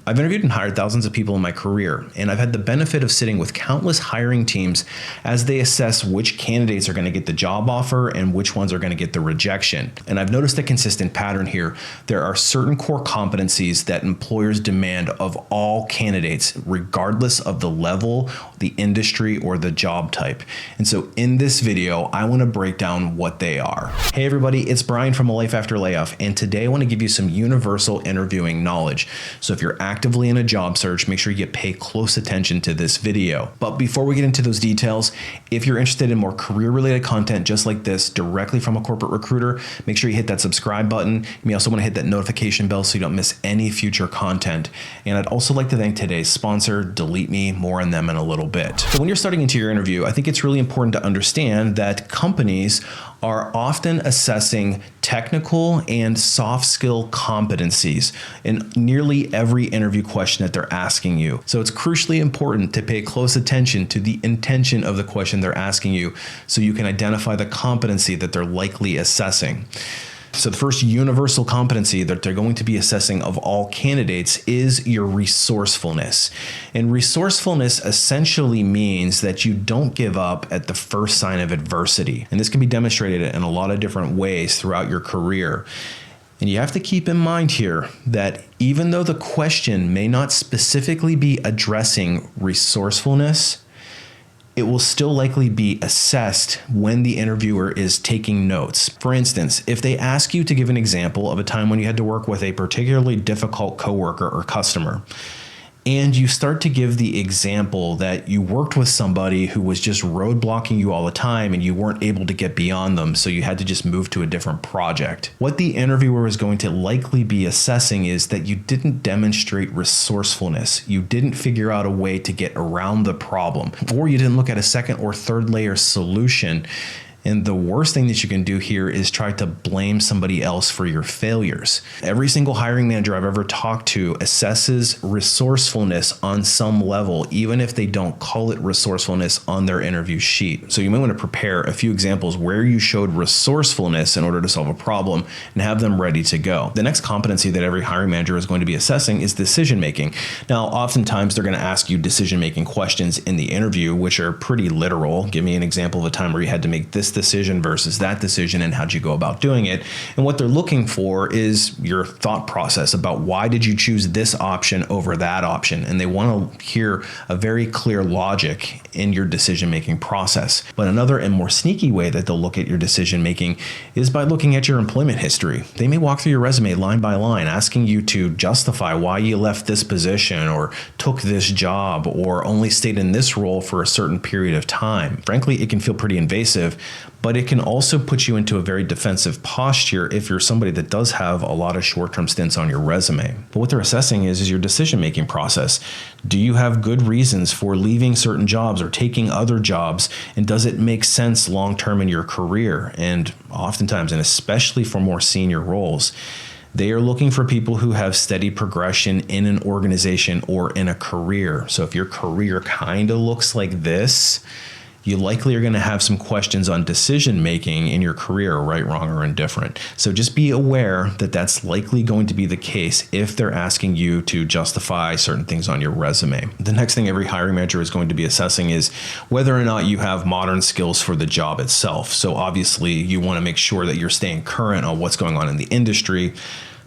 I've interviewed and hired thousands of people in my career, and I've had the benefit of sitting with countless hiring teams as they assess which candidates are going to get the job offer and which ones are going to get the rejection. And I've noticed a consistent pattern here. There are certain core competencies that employers demand of all candidates, regardless of the level, the industry, or the job type. And so in this video, I want to break down what they are. Hey everybody, it's Brian from A Life After Layoff, and today I want to give you some universal interviewing knowledge. So if you're actively in a job search, make sure you pay close attention to this video. But before we get into those details, if you're interested in more career-related content just like this directly from a corporate recruiter, make sure you hit that subscribe button. You may also want to hit that notification bell so you don't miss any future content. And I'd also like to thank today's sponsor, Delete Me. More on them in a little bit. So when you're starting into your interview, I think it's really important to understand that companies are often assessing technical and soft skill competencies in nearly every interview question that they're asking you. So it's crucially important to pay close attention to the intention of the question they're asking you so you can identify the competency that they're likely assessing. So the first universal competency that they're going to be assessing of all candidates is your resourcefulness. And resourcefulness essentially means that you don't give up at the first sign of adversity. And this can be demonstrated in a lot of different ways throughout your career. And you have to keep in mind here that even though the question may not specifically be addressing resourcefulness, it will still likely be assessed when the interviewer is taking notes. For instance, if they ask you to give an example of a time when you had to work with a particularly difficult coworker or customer, and you start to give the example that you worked with somebody who was just roadblocking you all the time and you weren't able to get beyond them, so you had to just move to a different project. What the interviewer is going to likely be assessing is that you didn't demonstrate resourcefulness. You didn't figure out a way to get around the problem, or you didn't look at a second or third layer solution. And the worst thing that you can do here is try to blame somebody else for your failures. Every single hiring manager I've ever talked to assesses resourcefulness on some level, even if they don't call it resourcefulness on their interview sheet. So you may want to prepare a few examples where you showed resourcefulness in order to solve a problem and have them ready to go. The next competency that every hiring manager is going to be assessing is decision making. Now, oftentimes they're going to ask you decision making questions in the interview, which are pretty literal. Give me an example of a time where you had to make this decision versus that decision and how'd you go about doing it. And what they're looking for is your thought process about why did you choose this option over that option. And they want to hear a very clear logic in your decision-making process. But another and more sneaky way that they'll look at your decision-making is by looking at your employment history. They may walk through your resume line by line, asking you to justify why you left this position or took this job or only stayed in this role for a certain period of time. Frankly, it can feel pretty invasive, but it can also put you into a very defensive posture if you're somebody that does have a lot of short-term stints on your resume. But what they're assessing is your decision-making process. Do you have good reasons for leaving certain jobs or taking other jobs? And does it make sense long-term in your career? And oftentimes, and especially for more senior roles, they are looking for people who have steady progression in an organization or in a career. So if your career kind of looks like this, you likely are going to have some questions on decision making in your career, right, wrong, or indifferent. So just be aware that that's likely going to be the case if they're asking you to justify certain things on your resume. The next thing every hiring manager is going to be assessing is whether or not you have modern skills for the job itself. So obviously you want to make sure that you're staying current on what's going on in the industry.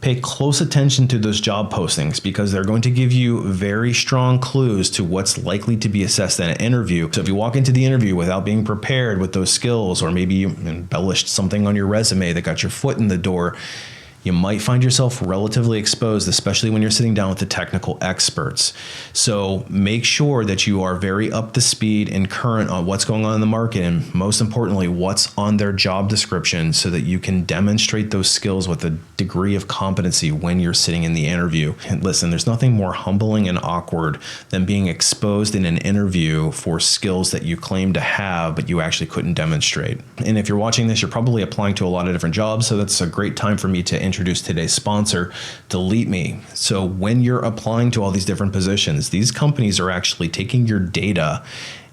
Pay close attention to those job postings because they're going to give you very strong clues to what's likely to be assessed in an interview. So if you walk into the interview without being prepared with those skills, or maybe you embellished something on your resume that got your foot in the door, you might find yourself relatively exposed, especially when you're sitting down with the technical experts. So make sure that you are very up to speed and current on what's going on in the market, and most importantly, what's on their job description so that you can demonstrate those skills with a degree of competency when you're sitting in the interview. And listen, there's nothing more humbling and awkward than being exposed in an interview for skills that you claim to have, but you actually couldn't demonstrate. And if you're watching this, you're probably applying to a lot of different jobs, so that's a great time for me to introduce today's sponsor, Delete Me. So when you're applying to all these different positions, these companies are actually taking your data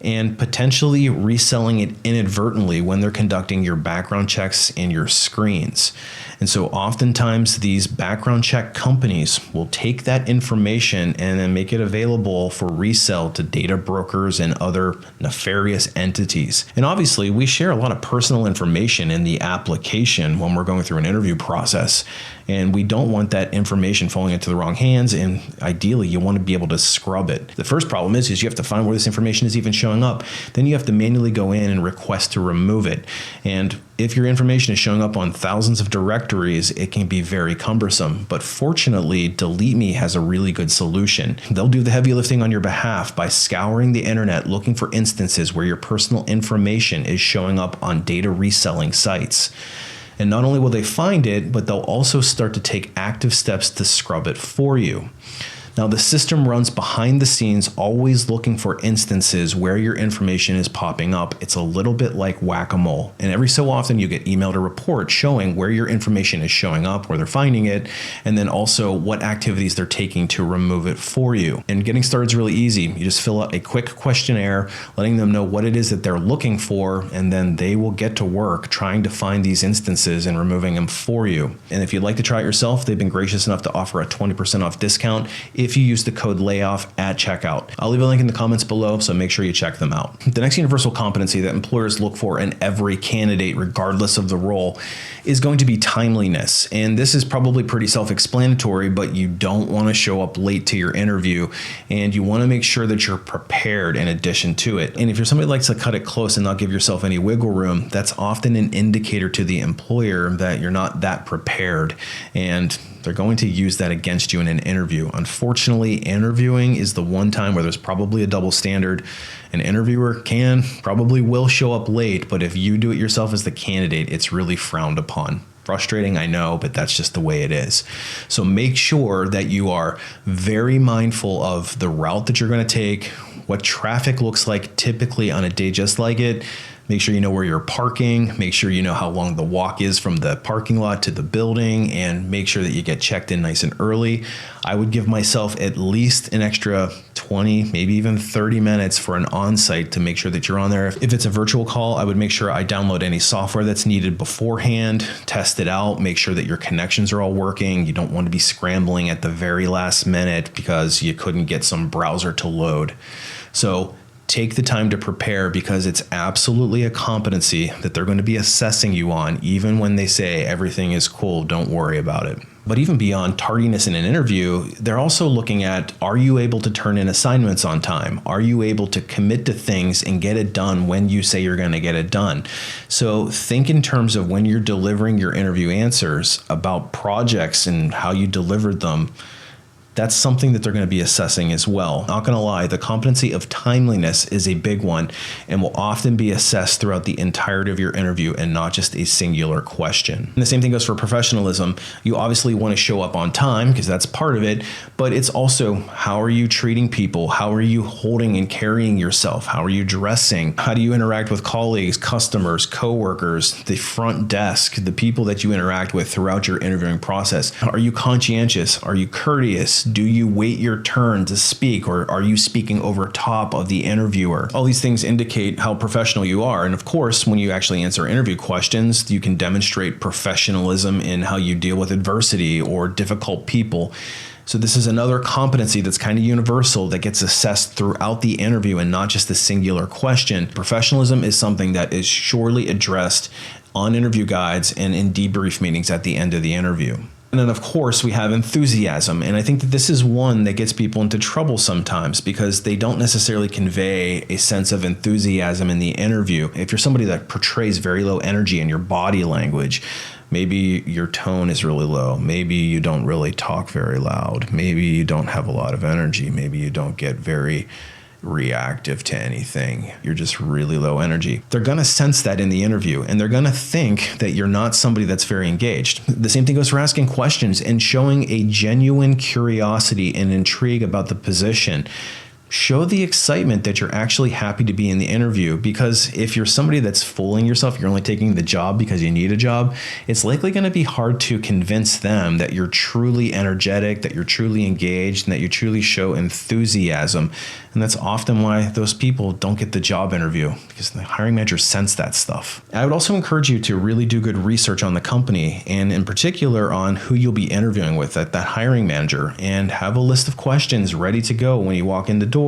and potentially reselling it inadvertently when they're conducting your background checks and your screens. And so oftentimes these background check companies will take that information and then make it available for resale to data brokers and other nefarious entities. And obviously we share a lot of personal information in the application when we're going through an interview process. And we don't want that information falling into the wrong hands. And ideally, you want to be able to scrub it. The first problem is you have to find where this information is even showing up. Then you have to manually go in and request to remove it. And if your information is showing up on thousands of directories, it can be very cumbersome. But fortunately, Delete Me has a really good solution. They'll do the heavy lifting on your behalf by scouring the internet looking for instances where your personal information is showing up on data reselling sites. And not only will they find it, but they'll also start to take active steps to scrub it for you. Now, the system runs behind the scenes, always looking for instances where your information is popping up. It's a little bit like whack-a-mole. And every so often you get emailed a report showing where your information is showing up, where they're finding it, and then also what activities they're taking to remove it for you. And getting started is really easy. You just fill out a quick questionnaire, letting them know what it is that they're looking for, and then they will get to work trying to find these instances and removing them for you. And if you'd like to try it yourself, they've been gracious enough to offer a 20% off discount if you use the code layoff at checkout. I'll leave a link in the comments below, so make sure you check them out. The next universal competency that employers look for in every candidate, regardless of the role, is going to be timeliness. And this is probably pretty self-explanatory, but you don't want to show up late to your interview, and you want to make sure that you're prepared in addition to it. And if you're somebody who likes to cut it close and not give yourself any wiggle room, that's often an indicator to the employer that you're not that prepared, and they're going to use that against you in an interview. Unfortunately, interviewing is the one time where there's probably a double standard. An interviewer probably will show up late, but if you do it yourself as the candidate, it's really frowned upon. Frustrating, I know, but that's just the way it is. So make sure that you are very mindful of the route that you're going to take, what traffic looks like typically on a day just like it. Make sure you know where you're parking, make sure you know how long the walk is from the parking lot to the building, and make sure that you get checked in nice and early. I would give myself at least an extra 20, maybe even 30 minutes for an on-site to make sure that you're on there. If it's a virtual call, I would make sure I download any software that's needed beforehand, test it out, make sure that your connections are all working. You don't want to be scrambling at the very last minute because you couldn't get some browser to load. So take the time to prepare, because it's absolutely a competency that they're going to be assessing you on, even when they say everything is cool, don't worry about it. But even beyond tardiness in an interview, they're also looking at, are you able to turn in assignments on time? Are you able to commit to things and get it done when you say you're going to get it done? So think in terms of when you're delivering your interview answers about projects and how you delivered them. That's something that they're going to be assessing as well. Not going to lie, the competency of timeliness is a big one and will often be assessed throughout the entirety of your interview and not just a singular question. And the same thing goes for professionalism. You obviously want to show up on time because that's part of it, but it's also, how are you treating people? How are you holding and carrying yourself? How are you dressing? How do you interact with colleagues, customers, coworkers, the front desk, the people that you interact with throughout your interviewing process? Are you conscientious? Are you courteous? Do you wait your turn to speak, or are you speaking over top of the interviewer? All these things indicate how professional you are. And of course, when you actually answer interview questions, you can demonstrate professionalism in how you deal with adversity or difficult people. So this is another competency that's kind of universal that gets assessed throughout the interview and not just a singular question. Professionalism is something that is surely addressed on interview guides and in debrief meetings at the end of the interview. And then, of course, we have enthusiasm. And I think that this is one that gets people into trouble sometimes because they don't necessarily convey a sense of enthusiasm in the interview. If you're somebody that portrays very low energy in your body language, maybe your tone is really low. Maybe you don't really talk very loud. Maybe you don't have a lot of energy. Maybe you don't get very reactive to anything. You're just really low energy. They're going to sense that in the interview, and they're going to think that you're not somebody that's very engaged. The same thing goes for asking questions and showing a genuine curiosity and intrigue about the position. show the excitement that you're actually happy to be in the interview, because if you're somebody that's fooling yourself, you're only taking the job because you need a job, it's likely going to be hard to convince them that you're truly energetic, that you're truly engaged, and that you truly show enthusiasm. And that's often why those people don't get the job interview, because the hiring manager sense that stuff. I would also encourage you to really do good research on the company, and in particular on who you'll be interviewing with, that hiring manager, and have a list of questions ready to go when you walk in the door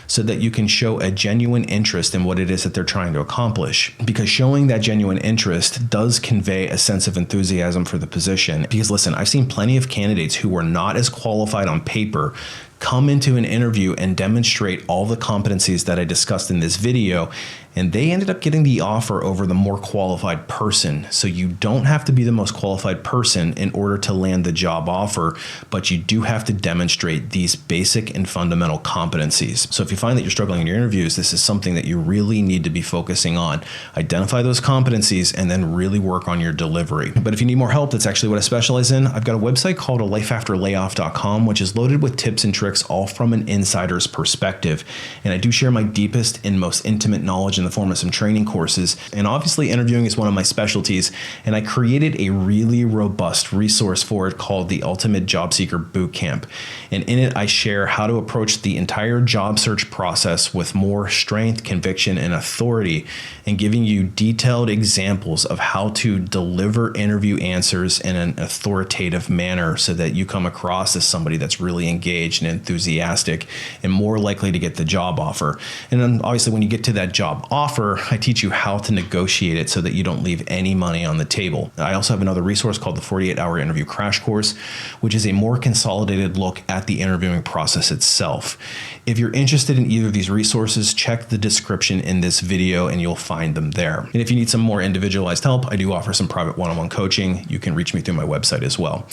so that you can show a genuine interest in what it is that they're trying to accomplish. Because showing that genuine interest does convey a sense of enthusiasm for the position. Because listen, I've seen plenty of candidates who were not as qualified on paper come into an interview and demonstrate all the competencies that I discussed in this video, and they ended up getting the offer over the more qualified person. So you don't have to be the most qualified person in order to land the job offer, but you do have to demonstrate these basic and fundamental competencies. So if you find that you're struggling in your interviews, this is something that you really need to be focusing on. Identify those competencies and then really work on your delivery. But if you need more help, that's actually what I specialize in. I've got a website called alifeafterlayoff.com, which is loaded with tips and tricks, all from an insider's perspective. And I do share my deepest and most intimate knowledge in the form of some training courses. And obviously interviewing is one of my specialties. And I created a really robust resource for it called the Ultimate Job Seeker Bootcamp. And in it, I share how to approach the entire job search process with more strength, conviction, and authority, and giving you detailed examples of how to deliver interview answers in an authoritative manner so that you come across as somebody that's really engaged and enthusiastic and more likely to get the job offer. And then obviously when you get to that job offer, I teach you how to negotiate it so that you don't leave any money on the table. I also have another resource called the 48-Hour Interview Crash Course, which is a more consolidated look at the interviewing process itself. If you're interested in either of these resources, check the description in this video and you'll find them there. And if you need some more individualized help, I do offer some private one-on-one coaching. You can reach me through my website as well.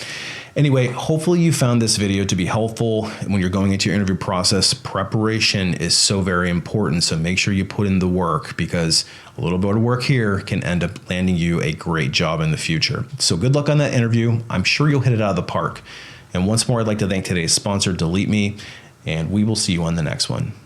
Anyway, hopefully you found this video to be helpful. When you're going into your interview process, preparation is so very important. So make sure you put in the work, because a little bit of work here can end up landing you a great job in the future. So good luck on that interview. I'm sure you'll hit it out of the park. And once more, I'd like to thank today's sponsor, Delete Me, and we will see you on the next one.